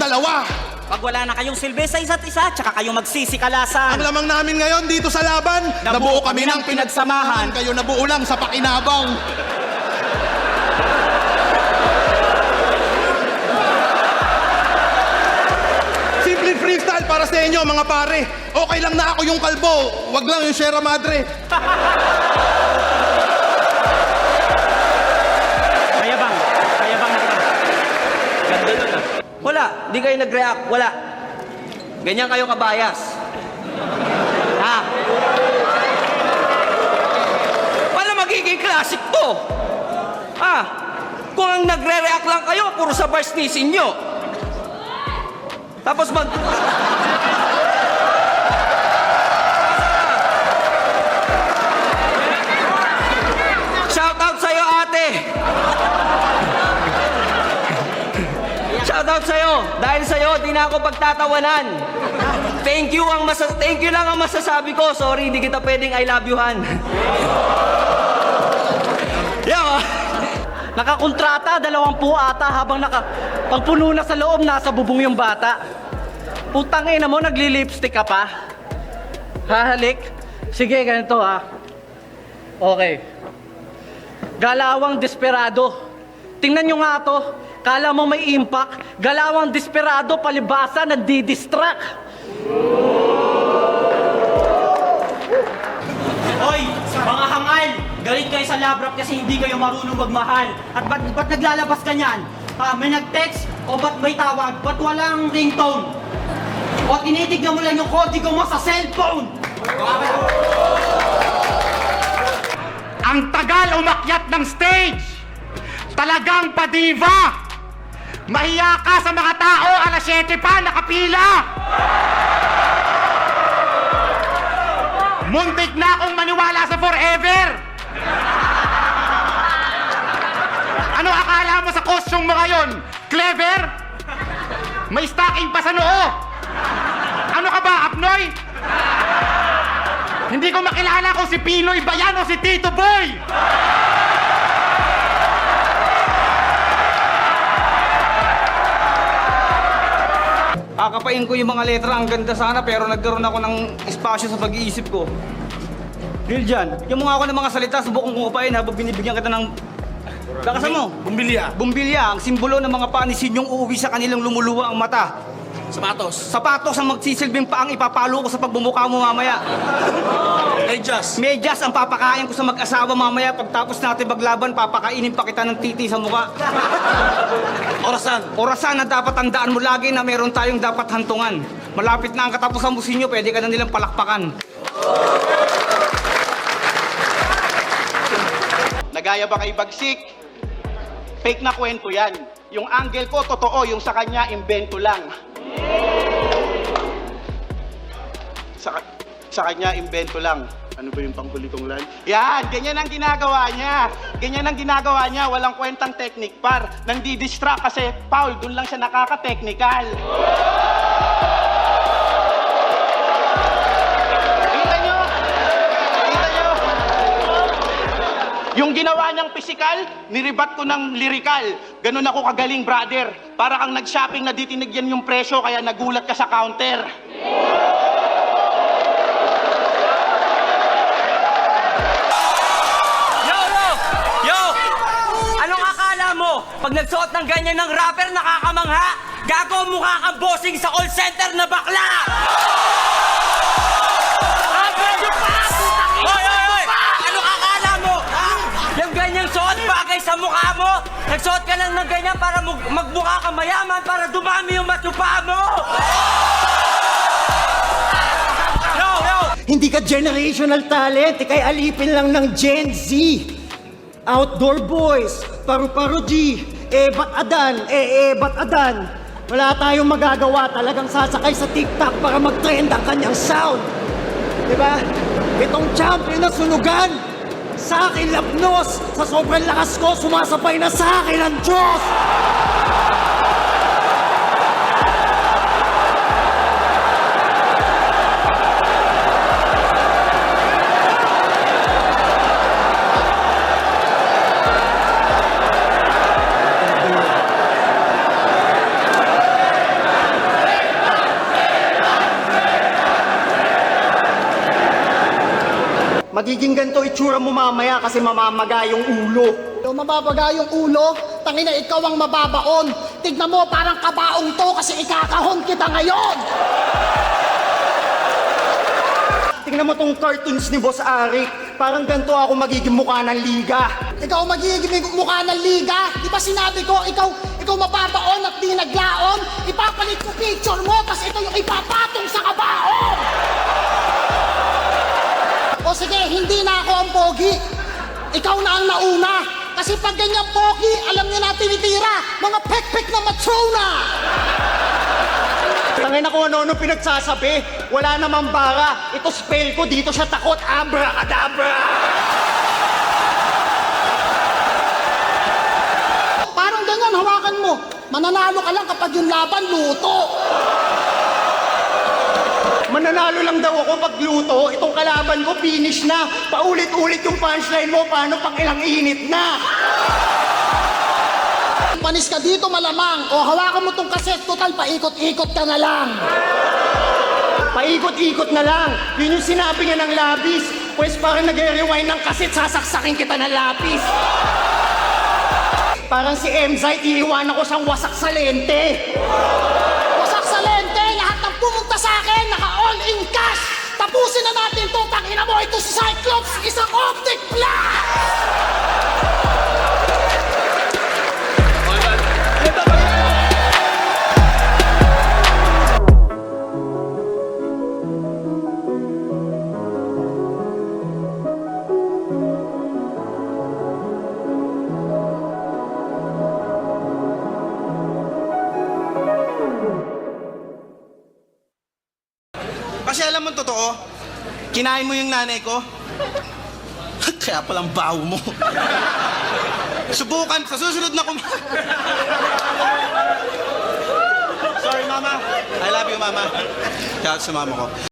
dalawa. Pag wala na kayong silbi sa isa't isa, tsaka kayong magsisikalasan. Ang lamang namin ngayon dito sa laban, nabuo kami ng pinagsamahan. Kayo nabuo lang sa pakinabang. Simple freestyle para sa inyo mga pare. Okay lang na ako yung kalbo, wag lang yung Sierra Madre. Mayabang na kita. Ganda nun ah. Wala, di kayo nag-react, wala. Ganyan kayo kabayas. Ha? Paano magiging classic to? Ha? Kung ang nagre-react lang kayo, puro sa bars nisin nyo. Tapos Shoutout sa'yo, ate! Shoutout sa'yo! Dahil sa'yo, di na ako pagtatawanan. Thank you lang ang masasabi ko. Sorry, hindi kita pwedeng I love you-han. Yan Nakakontrata, 20 ata habang pagpuno na sa loob, nasa bubong yung bata. Putang ina mo, nagli-lipstick ka pa? Hahalik? Sige, ganito ha. Okay. Galawang desperado. Tingnan nyo nga to. Kala mo may impact. Galawang desperado, palibasa, nagdi-distract. Hoy, mga hangal! Galit kayo sa labrap kasi hindi kayo marunong magmahal. At ba't naglalabas ka niyan? May nag-text o ba't may tawag? Ba't walang ringtone? O tinitignan mo lang yung kodigo mo sa cellphone? Ang tagal umakyat ng stage! Talagang padiva! Mahiya ka sa mga tao, alas 7 pa, nakapila! Muntik na akong maniwala sa forever! Ano akala mo sa costume mo ngayon? Clever? May stocking pa sa noo? Ano ka ba, Apnoy? Hindi ko makilala kung si Pinoy ba yan o si Tito Boy! Kakapain ko yung mga letra, ang ganda sana, pero nagkaroon ako ng espasyo sa pag-iisip ko. Liljan, bigyan mo nga ako ng mga salita, subukan kong upain habang binibigyan kita ng... Lakasan mo! Bumbilya. Bumbilya, ang simbolo ng mga panisin yung uuwi sa kanilang lumuluwa ang mata. Sapatos. Sapatos ang magsisilbing paang ipapalo ko sa pagbumuka mo mamaya. Medyas. Medyas ang papakain ko sa mag-asawa mamaya. Pagtapos natin maglaban, papakainin pa kita ng titi sa mukha. Orasan. Orasan na dapat tandaan mo lagi na meron tayong dapat hantungan. Malapit na ang katapusan mo sinyo, pwede ka na nilang palakpakan. Nagaya ba kay Bagsik? Fake na kwento yan. Yung angle ko, totoo. Yung sa kanya, imbento lang. Sa kanya, imbento lang. Ano ba yung panghuli kong line? Yan! Ganyan ang ginagawa niya. Ganyan ang ginagawa niya. Walang kwentang technique par. Nandi-distract kasi foul. Doon lang siya nakaka-technical. Kita nyo? Kita nyo? Yung ginawa niyang physical, niribat ko ng lyrical. Ganun ako kagaling, brother. Para kang nag-shopping na di tinigyan yung presyo, kaya nagulat ka sa counter. Yo! Anong akala mo? Pag nagsuot ng ganyan ng rapper, nakakamangha? Gago, mukha kang bossing sa call center na bakla! Sa mukha mo, nagsuot ka lang ng ganyan para magmukha ka mayaman para dumami yung matupa mo! Hindi ka generational talent, ikay alipin lang ng Gen Z. Outdoor boys, paru-paro G, ba't adan. Wala tayong magagawa, talagang sasakay sa TikTok para mag-trend ang kanyang sound. Diba? Itong champion na sunugan, sa akin lapnos, sa sobrang lakas ko, sumasabay na sa akin ang Diyos! Magiging ganito itsura mo mamaya kasi mamamaga yung ulo. Yung mababaga yung ulo, tangina ikaw ang mababaon. Tignan mo, parang kabaong to kasi ikakahon kita ngayon. Tingnan mo tong cartoons ni Boss Arik. Parang ganito ako magiging mukha ng liga. Ikaw magiging mukha ng liga. Di ba sinabi ko, ikaw mababaon at di naglaon? Ipapalit ko picture mo, tas ito yung ipapatong sa kabaong. O sige, hindi na ako ang pogi. Ikaw na ang nauna. Kasi pag ganyan pogi, alam niyo na tinitira. Mga pek-pek na matrona. Tangin ako ano pinagsasabi. Wala namang bara. Ito spell ko, dito siya takot. Abracadabra! Parang ganyan, hawakan mo. Mananalo ka lang kapag yung laban luto. Mananalo lang daw ako pag luto. Itong kalaban ko, finish na. Paulit-ulit yung punchline mo. Paano pang ilang init na? Panis ka dito malamang. O hawakan mo tong kaset, total paikot-ikot ka na lang. Paikot-ikot na lang. Yun yung sinabi niya ng labis. Pues parang nag-rewind ng kaset, sasaksakin kita ng lapis. Parang si Emzite, iiwanan ko siyang wasak sa lente. Wasak sa lente, lahat ng pumunta sa akin, naka-all-in cash. Tapusin na natin to, tangina mo, ito si Cyclops, isang optic blast! Kasi alam mo totoo, kinain mo yung nanay ko. Kaya palang baho mo. Subukan, sa susunod na Sorry, mama. I love you, mama. Kaya sa mama ko.